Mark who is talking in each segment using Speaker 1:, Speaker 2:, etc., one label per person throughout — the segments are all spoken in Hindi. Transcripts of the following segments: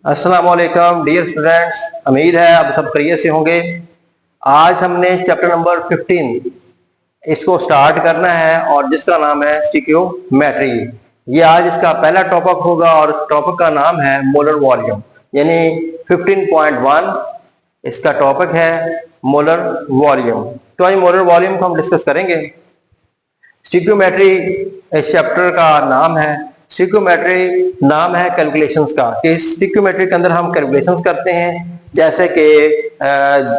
Speaker 1: अस्सलाम वालेकुम डियर स्टूडेंट्स, उम्मीद है आप सब खैरियत से होंगे। आज हमने चैप्टर नंबर 15 इसको स्टार्ट करना है और जिसका नाम है स्टिक्योमेट्री। ये आज इसका पहला टॉपिक होगा और इस टॉपिक का नाम है मोलर वॉल्यूम, यानी 15.1 इसका टॉपिक है मोलर वॉल्यूम। तो आज मोलर वॉल्यूम को हम डिस्कस करेंगे। स्टिक्योमेट्री इस चैप्टर का नाम है। स्टिक्योमेट्री नाम है कैलकुलेशंस का, कि स्टिक्योमेट्री के अंदर हम कैलकुलेशंस करते हैं। जैसे कि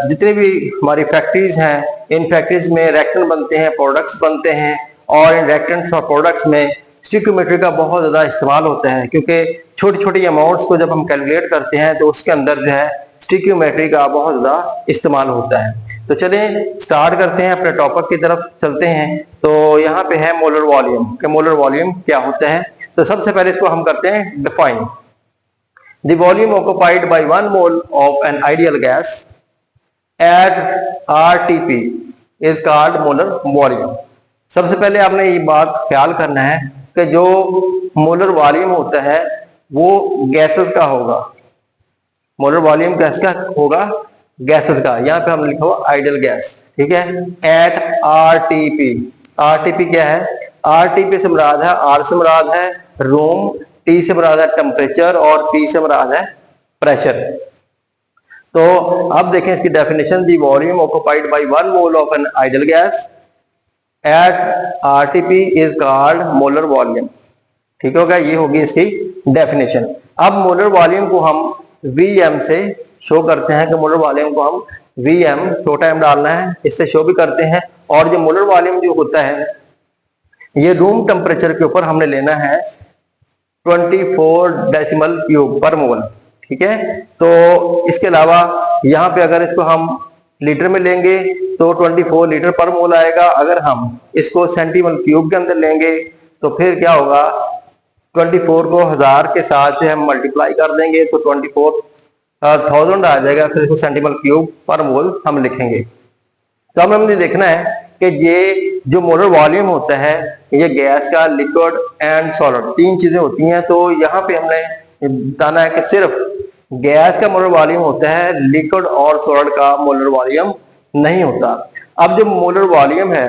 Speaker 1: जितनी भी हमारी फैक्ट्रीज हैं, इन फैक्ट्रीज में रिएक्टेंट बनते हैं, प्रोडक्ट्स बनते हैं, और इन रिएक्टेंट्स और प्रोडक्ट्स में स्टिक्योमेट्री का बहुत ज्यादा इस्तेमाल होता है, क्योंकि छोटी छोटी अमाउंट्स को जब हम कैलकुलेट करते हैं तो उसके अंदर जो है स्टिक्योमेट्री का बहुत ज्यादा इस्तेमाल होता है। तो चलिए स्टार्ट करते हैं, अपने टॉपिक की तरफ चलते हैं। तो यहाँ पे है मोलर वॉल्यूम, कि मोलर वॉल्यूम क्या होता है। तो सबसे पहले इसको हम करते हैं define. The volume occupied by 1 mole of an ideal gas at RTP is called molar volume. सबसे पहले आपने ये बात ख्याल करना है कि जो मोलर वॉल्यूम होता है वो गैसेस का होगा। मोलर वॉल्यूम गैस का होगा, गैसेस का। यहाँ पे हमने लिखा हुआ आइडियल गैस, ठीक है। एट RTP क्या है? RTP से मुराद है, R से मुराद है रूम, T से मुराद है टेम्परेचर और P से मुराद है प्रेशर। तो अब देखें इसकी definition. The volume occupied by 1 mole of an ideal gas at RTP is called molar volume. ठीक होगा, ये होगी इसकी डेफिनेशन। अब मोलर वॉल्यूम को हम Vm से शो करते हैं, कि मोलर वॉल्यूम को हम Vm छोटा m डालना है, इससे शो भी करते हैं। और जो मोलर वॉल्यूम जो होता है ये रूम टेम्परेचर के ऊपर हमने लेना है 24 डेसिमल क्यूब पर मोल, ठीक है। तो इसके अलावा यहाँ पे अगर इसको हम लीटर में लेंगे तो 24 लीटर पर मोल आएगा। अगर हम इसको सेंटीमीटर क्यूब के अंदर लेंगे तो फिर क्या होगा, 24 को 1000 के साथ जो हम मल्टीप्लाई कर देंगे तो 24,000 आ जाएगा। फिर इसको सेंटीमीटर क्यूब पर मोल हम लिखेंगे। तो अब हमने देखना है कि ये जो मोलर वॉल्यूम होता है ये गैस का, लिक्विड एंड सॉलिड, तीन चीजें होती हैं। तो यहाँ पे हमने बताना है कि सिर्फ गैस का मोलर वॉल्यूम होता है, लिक्विड और सॉलिड का मोलर वॉल्यूम नहीं होता। अब जो मोलर वॉल्यूम है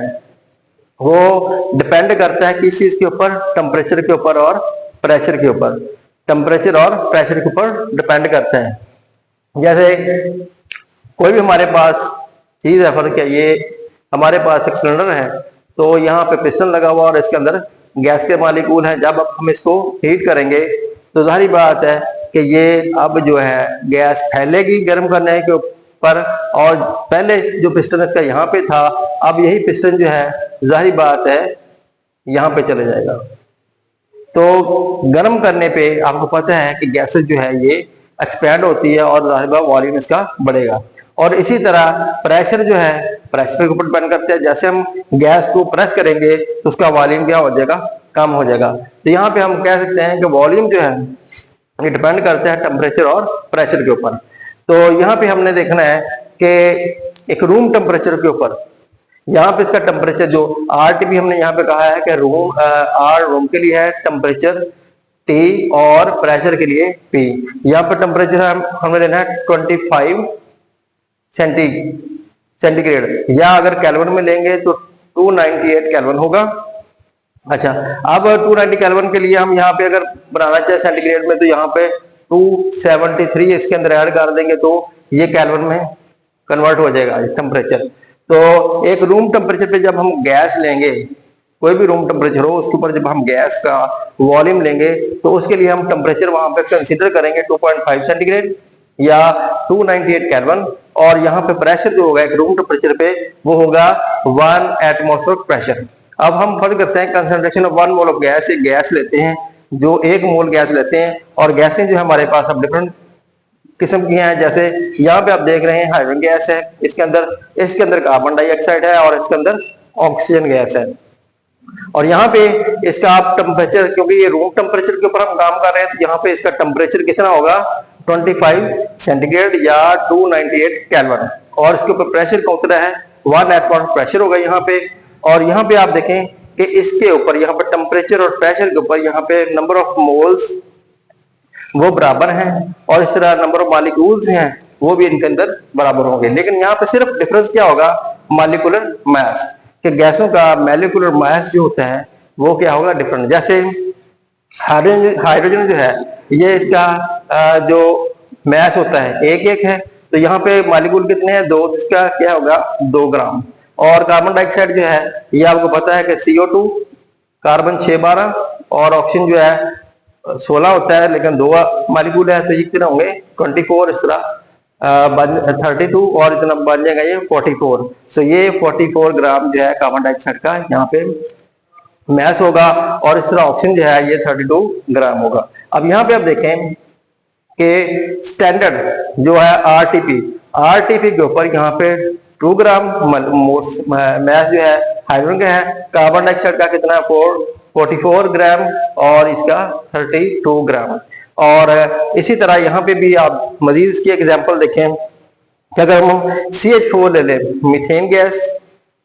Speaker 1: वो डिपेंड करता है किस चीज के ऊपर? टेम्परेचर के ऊपर और प्रेशर के ऊपर। टेम्परेचर और प्रेशर के ऊपर डिपेंड करता है। जैसे कोई भी हमारे पास चीज है, फर्क है, ये हमारे पास एक सिलेंडर है, तो यहाँ पे पिस्टन लगा हुआ और इसके अंदर गैस के मॉलिक्यूल हैं। जब अब हम इसको हीट करेंगे तो जाहिर बात है कि ये अब जो है गैस फैलेगी गर्म करने के ऊपर, और पहले जो पिस्टन इसका यहाँ पे था, अब यही पिस्टन जो है जाहिर बात है यहाँ पे चले जाएगा। तो गर्म करने पे आपको पता है कि गैसेस जो है ये एक्सपैंड होती है और जाहिर बात वॉल्यूम इसका बढ़ेगा। और इसी तरह प्रेशर जो है प्रेशर के ऊपर डिपेंड करता है। जैसे हम गैस को प्रेस करेंगे तो उसका वॉल्यूम क्या हो जाएगा? कम हो जाएगा। तो यहाँ पे हम कह सकते हैं कि वॉल्यूम जो है ये डिपेंड करता है टेम्परेचर और प्रेशर के ऊपर। तो यहाँ पे हमने देखना है कि एक रूम टेम्परेचर के ऊपर, यहाँ पे इसका टेम्परेचर जो RTP हमने यहाँ पे कहा है कि रूम, R रूम के लिए है, टेम्परेचर T और प्रेशर के लिए P। यहाँ पे टेम्परेचर हमें लेना है 25 सेंटीग्रेड, या अगर केल्विन में लेंगे तो 298 केल्विन होगा। अच्छा, अब 290 केल्विन के लिए हम यहाँ पे अगर बनाना चाहे सेंटीग्रेड में तो यहाँ पे 273 इसके अंदर ऐड कर देंगे तो ये केल्विन में कन्वर्ट हो जाएगा टेम्परेचर। तो एक रूम टेम्परेचर पे जब हम गैस लेंगे, कोई भी रूम टेम्परेचर हो, उसके ऊपर जब हम गैस का वॉल्यूम लेंगे तो उसके लिए हम टेम्परेचर वहां पे कंसीडर करेंगे 2.5 सेंटीग्रेड या 298 केल्विन। और यहाँ पे प्रेशर जो होगा एक रूम टेम्परेचर पे वो होगा 1 एटमॉस्फेरिक प्रेशर। अब हम फर्क करते हैं concentration of 1 mole of gas. एक गैस लेते हैं, जो 1 मोल गैस लेते हैं, और गैसें जो हमारे पास अब डिफरेंट किस्म की हैं। जैसे यहाँ पे आप देख रहे हैं हाइड्रोजन गैस है, इसके अंदर कार्बन डाइऑक्साइड है और इसके अंदर ऑक्सीजन गैस है। और यहाँ पे इसका आप टेम्परेचर, क्योंकि ये रूम टेम्परेचर के ऊपर हम काम कर रहे हैं, तो यहाँ पे इसका टेम्परेचर कितना होगा? 25 सेंटीग्रेड या 298 केल्विन। और इसके ऊपर प्रेशर का उतना है 1 एटमॉस्फेरिक प्रेशर होगा यहाँ पे। और यहाँ पे आप देखें कि इसके ऊपर यहाँ पे टेम्परेचर और प्रेशर के ऊपर यहाँ पे नंबर ऑफ मोल्स वो बराबर हैं, और इस तरह नंबर ऑफ मॉलिक्यूल्स हैं वो भी इनके अंदर बराबर होंगे। लेकिन यहाँ पे सिर्फ डिफरेंस क्या होगा, मॉलिक्यूलर मास, कि गैसों का मॉलिक्यूलर मास जो होता है वो क्या होगा, डिफरेंट। जैसे हाइड्रोजन जो है ये इसका जो मास होता है एक एक है, तो यहाँ पे मॉलिक्यूल कितने हैं, 2, इसका क्या होगा 2 ग्राम। और कार्बन डाइऑक्साइड जो है ये आपको पता है कि CO2 कार्बन 612 और ऑक्सीजन जो है 16 होता है, लेकिन 2 मॉलिक्यूल है, तो ये कितने होंगे 24, इस तरह 32 और इतना बन जाएगा ये 44। तो ये 44 ग्राम जो है कार्बन डाइऑक्साइड का यहाँ पे मैस होगा, और इस तरह ऑक्सीजन जो है ये 32 ग्राम होगा। अब यहाँ पे आप देखें कि स्टैंडर्ड जो है आरटीपी के ऊपर यहाँ पे 2 ग्राम मैस जो है हाइड्रोजन का है, कार्बन डाइऑक्साइड का कितना 44 ग्राम और इसका 32 ग्राम। और इसी तरह यहाँ पे भी आप मजीद इसकी एग्जांपल देखें कि अगर हम CH4 ले लें, मीथेन गैस,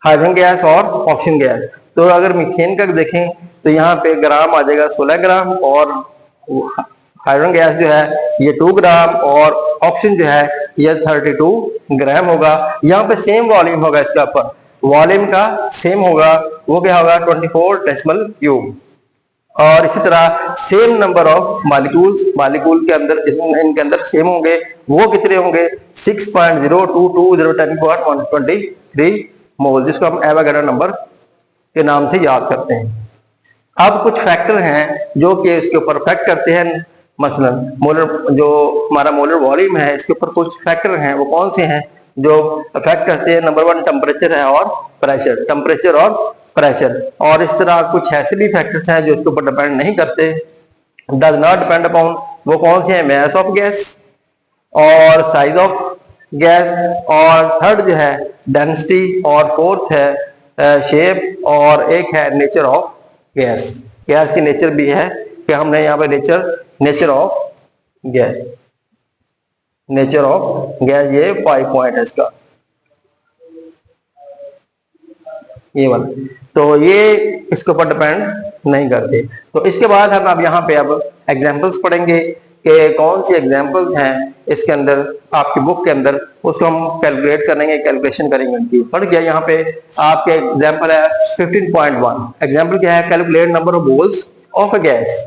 Speaker 1: हाइड्रोजन गैस और ऑक्सीजन गैस, तो अगर मीथेन का देखें तो यहाँ पे ग्राम आ जाएगा 16 ग्राम, और हाइड्रोजन गैस जो है ये 2 ग्राम, और ऑक्सीजन जो है ये 32 ग्राम होगा। यहाँ पे सेम वॉल्यूम होगा, इसके ऊपर वॉल्यूम का सेम होगा, वो क्या होगा 24 डेसिमल क्यूब। और इसी तरह सेम नंबर ऑफ मॉलिक्यूल के अंदर इनके अंदर सेम होंगे, वो कितने होंगे 6.0222 मोल, जिसको हम एवोगाड्रो नंबर के नाम से याद करते हैं। अब कुछ फैक्टर हैं जो कि इसके ऊपर अफेक्ट करते हैं, मसलन मोलर जो हमारा मोलर वॉल्यूम है इसके ऊपर कुछ फैक्टर हैं, वो कौन से हैं जो अफेक्ट करते हैं। नंबर 1 टेम्परेचर है और प्रेशर, टेम्परेचर और प्रेशर। और इस तरह कुछ ऐसे भी फैक्टर्स हैं जो इसके ऊपर डिपेंड नहीं करते, डज नॉट डिपेंड अपॉन, वो कौन से हैं, मास ऑफ गैस और साइज ऑफ गैस, और थर्ड जो है डेंसिटी, और फोर्थ है शेप, और एक है नेचर ऑफ गैस। गैस की नेचर भी है कि हमने यहाँ पे नेचर ऑफ गैस, ये 5 पॉइंट है इसका, ये वाला, तो ये इसके ऊपर डिपेंड नहीं करते। तो इसके बाद हम अब यहाँ पे अब एग्जांपल्स पढ़ेंगे कि कौन सी एग्जांपल्स हैं इसके अंदर, आपकी बुक के अंदर, उसको हम कैलकुलेट करेंगे, कैलकुलेशन करेंगे उनकी। पढ़ गया यहाँ पे आपके एग्जांपल है 15.1। एग्जांपल क्या है, calculate number of moles of a gas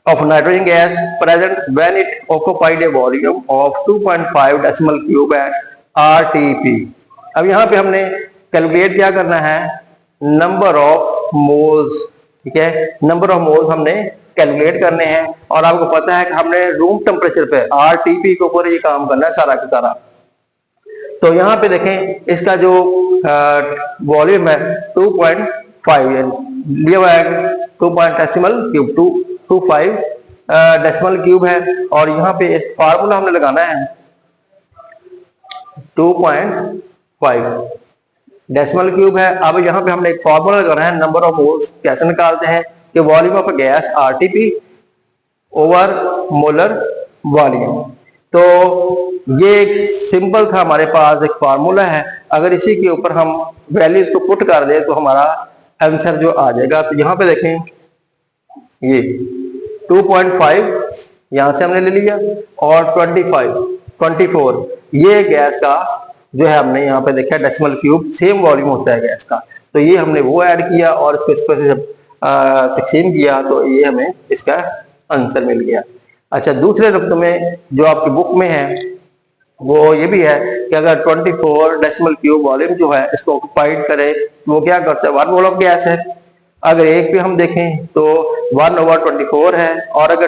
Speaker 1: of nitrogen gas present when it occupied a volume of 2.5 decimal cube at RTP। अब यहाँ पे हमने कैलकुलेट क्या करना है, नंबर ऑफ मोल्स, ठीक है, नंबर ऑफ मोल्स हमने कैलकुलेट करने हैं। और आपको पता है कि हमने रूम टेम्परेचर पे RTP के ऊपर ये काम करना है सारा का सारा। तो यहाँ पे देखें इसका जो वॉल्यूम है 2.5 लिया हुआ है, 2 डेसिमल क्यूब 2.5 डेसिमल क्यूब है, और यहाँ पे एक फार्मूला हमने लगाना है 2.5 डेसिमल क्यूब है। अब यहाँ पे हमने एक फार्मूला लगाना है, नंबर ऑफ मोल्स कैसे निकालते हैं कि volume of gas RTP over molar volume. तो ये एक सिंपल था हमारे पास एक फार्मूला है, अगर इसी के ऊपर हम वैल्यूज को पुट कर दें तो हमारा आंसर जो आ जाएगा। तो यहाँ पे देखें ये 2.5 यहां से हमने ले लिया, और 24 ये गैस का जो है हमने यहाँ पे देखा डेसिमल क्यूब, सेम वॉल्यूम होता है गैस का, तो ये हमने वो ऐड किया और इसको इस पर तकसीम किया, तो ये हमें इसका आंसर मिल गया। अच्छा, दूसरे नुक्ते में जो आपकी बुक में है वो ये भी है कि अगर 24 डेसिमल क्यूब वॉल्यूम जो है इसको ऑक्युपाइड करे तो वो क्या करता है, 1 मोल ऑफ गैस है। अगर एक पे हम देखें तो 1/24 है, और अगर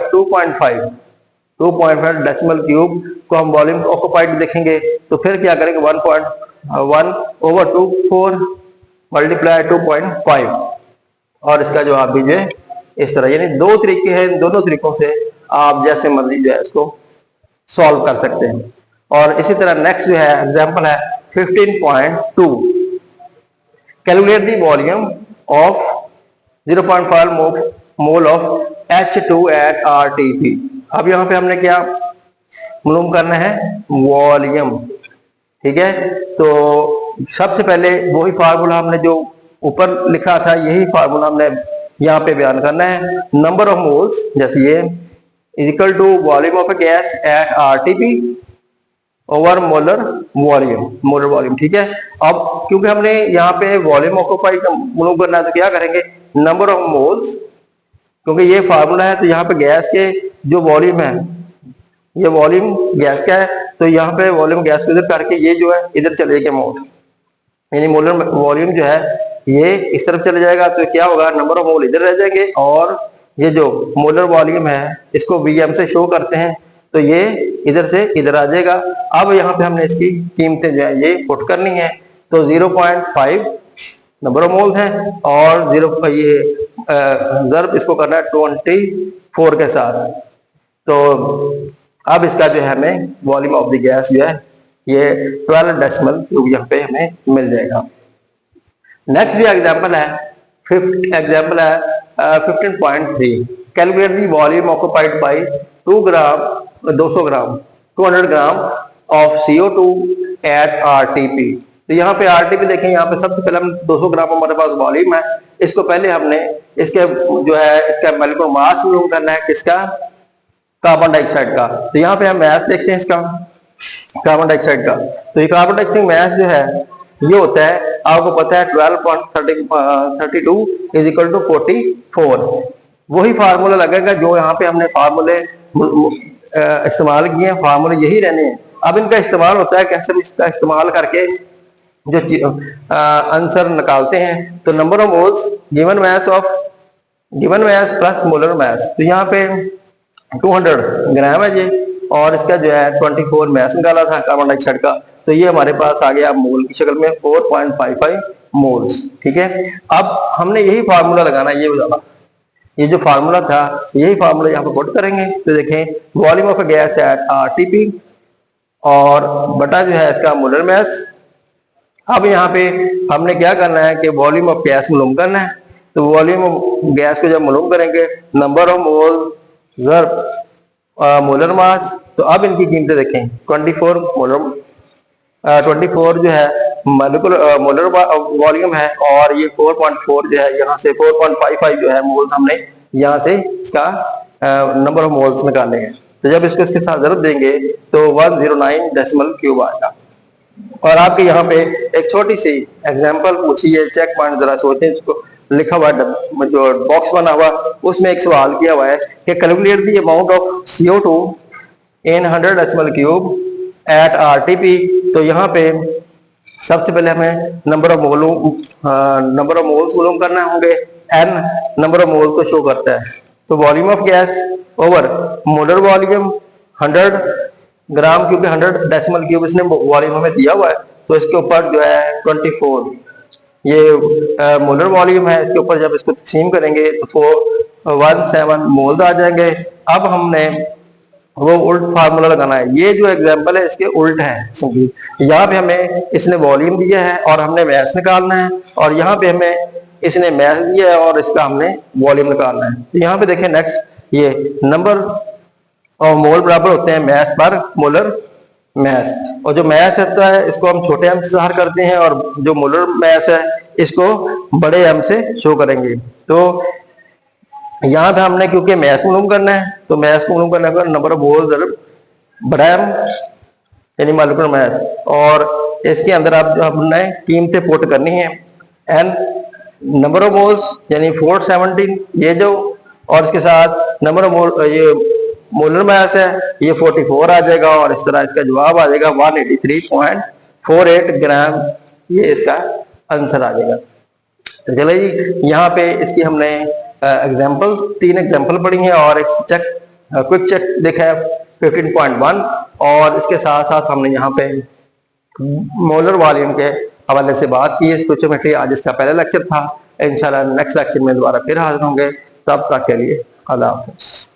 Speaker 1: 2.5 डेसिमल क्यूब को हम वॉल्यूम ऑक्युपाइड देखेंगे तो फिर क्या करेंगे 1/24 मल्टीप्लाई 2.5, और इसका जवाब भी जो है इस तरह। यानी 2 तरीके हैं, इन दोनों तरीकों से आप जैसे मर्जी जो है इसको सॉल्व कर सकते हैं। और इसी तरह नेक्स्ट जो है एग्जांपल है 15.2, calculate the volume of 0.5 mole of H2 at RTP। अब यहाँ पे हमने क्या मालूम करना है, वॉल्यूम, ठीक है। तो सबसे पहले वही फार्मूला हमने जो ऊपर लिखा था, यही फार्मूला हमने यहाँ पे बयान करना है। नंबर ऑफ मोल्स, जैसे ये is equal to volume of a gas at RTP over molar volume. ठीक है, अब क्योंकि हमने यहाँ पे वॉल्यूम ऑक्यूपाइड मालूम करना है तो क्या करेंगे, नंबर ऑफ मोल्स, क्योंकि ये फार्मूला है तो यहाँ पे गैस के जो वॉल्यूम है, ये वॉल्यूम गैस का है, तो यहाँ पे वॉल्यूम गैस को इधर करके ये जो है इधर चले गए मोल, यानी मोलर वॉल्यूम जो है ये इस तरफ चले जाएगा, तो क्या होगा, नंबर ऑफ मोल इधर रह जाएंगे, और ये जो मोलर वॉल्यूम है इसको वीएम से शो करते हैं, तो ये इधर से इधर आ जाएगा। अब यहाँ पे हमने इसकी कीमतें जो है ये पुट करनी है, तो 0.5 नंबर ऑफ मोल्स हैं, और 0 ये ज़र्ब इसको करना है 24 के साथ। तो अब इसका जो है हमें वॉल्यूम ऑफ द गैस जो है ये 12 डेसिमल क्यूब यहाँ पे हमें मिल जाएगा। नेक्स्ट जो एग्जाम्पल है 15.3, calculate the volume occupied by 200 gram of CO2 at RTP। तो यहाँ पे RTP देखें, यहाँ पे सबसे पहले हम 200 ग्राम हमारे पास वॉल्यूम है, इसको पहले हमने इसके जो है इसका मॉलिक्यूलर मास मालूम करना है, किसका, कार्बन डाइऑक्साइड का। तो यहाँ पे हम मास देखते हैं इसका, कार्बन डाइऑक्साइड का। तो ये कार्बन डाइऑक्साइड मास जो है ये होता है, आपको पता है 12.32 इज इक्वल टू 44। वही फार्मूला लगेगा जो यहाँ पे हमने फार्मूले इस्तेमाल किए हैं, फार्मूले यही रहने हैं। अब इनका इस्तेमाल होता है कैसे, इसका इस्तेमाल करके जो आंसर निकालते हैं, तो number of moles given mass plus molar mass. तो यहाँ पे 200 ग्राम है ये, और इसका जो है 24 मास निकाला था कार्बन डाइऑक्साइड का, तो ये हमारे पास आ गया मोल की शक्ल में 4.55 मोल्स। ठीक है, अब हमने यही फार्मूला लगाना है, ये जो फार्मूला था यही फार्मूला यहाँ पे पुट करेंगे। तो देखें, volume of gas at RTP और बटा जो है इसका मोलर मास। अब यहाँ पे हमने क्या करना है कि वॉल्यूम ऑफ गैस मालूम करना है, तो वॉल्यूम ऑफ गैस को जब मालूम करेंगे, नंबर ऑफ मोल ज़र्ब मोलर मास। तो अब इनकी कीमतें देखें, 24 जो है मोलर वॉल्यूम है, और ये 4.4 जो है, यहाँ से 4.55 जो है मोल्स हमने यहाँ से इसका नंबर ऑफ मोल्स निकाले हैं। तो जब इसको इसके साथ ज़रूर देंगे तो 109 डेसिमल क्यूब आएगा। और आपके यहाँ पे एक छोटी सी एग्जांपल पूछी है, चेक पॉइंट जरा सोचें, इसको लिखा हुआ जो बॉक्स बना हुआ उसमें एक सवाल किया हुआ है कि calculate the amount of CO2 in 100 decimal cube at RTP। तो यहाँ पे सबसे पहले हमें नंबर ऑफ मोल्स मालूम करना होंगे, n नंबर ऑफ मोल्स को शो करता है। तो volume of gas over molar volume 100 ग्राम, क्योंकि 100 डेसिमल क्यूब इसने वॉल्यूम हमें दिया हुआ है, तो इसके ऊपर जो है 24 ये मोलर वॉल्यूम है, इसके ऊपर जब इसको तकसीम करेंगे तो 17 मोल्स आ जाएंगे। अब हमने वो उल्ट फार्मूला लगाना है, ये जो एग्जांपल है इसके उल्ट है, यहाँ पे हमें इसने वॉल्यूम दिया है और हमने मास निकालना है, और यहाँ पे हमें इसने मास दिया है और इसका हमने वॉल्यूम निकालना है। तो यहाँ पे देखें नेक्स्ट, ये नंबर और मोल बराबर होते हैं मास पर मोलर मास, और जो मास होता है इसको हम छोटे एम से ज़ाहिर करते हैं, और जो मोलर मास है इसको बड़े एम से शो करेंगे। तो यहाँ पे हमने क्योंकि मास मालूम करना है, तो मास को मालूम करने का नंबर ऑफ मोल्स बड़ा एम यानी मॉलिक्यूलर मास, और इसके अंदर आप जो हमने कीमतें पुट करनी है, एन नंबर ऑफ मोल्स यानी 417 ये जो, और इसके साथ नंबर ऑफ मोल ये मोलर मास है ये 44 आ जाएगा, और इस तरह इसका जवाब आ जाएगा 183.48 ग्राम, ये इसका आंसर आ जाएगा। तो चलो जी, यहाँ पे इसकी हमने एग्जाम्पल 3 एग्जाम्पल पढ़ी हैं, और एक क्विक चेक देखा है 15.1, और इसके साथ साथ हमने यहाँ पे मोलर वॉल्यूम के हवाले से बात की है। स्टोइकोमेट्री आज इसका पहला लेक्चर था। इंशाल्लाह नेक्स्ट लेक्चर में दोबारा फिर हाजिर होंगे, तब तक के लिए अल्लाह हाफ़िज़।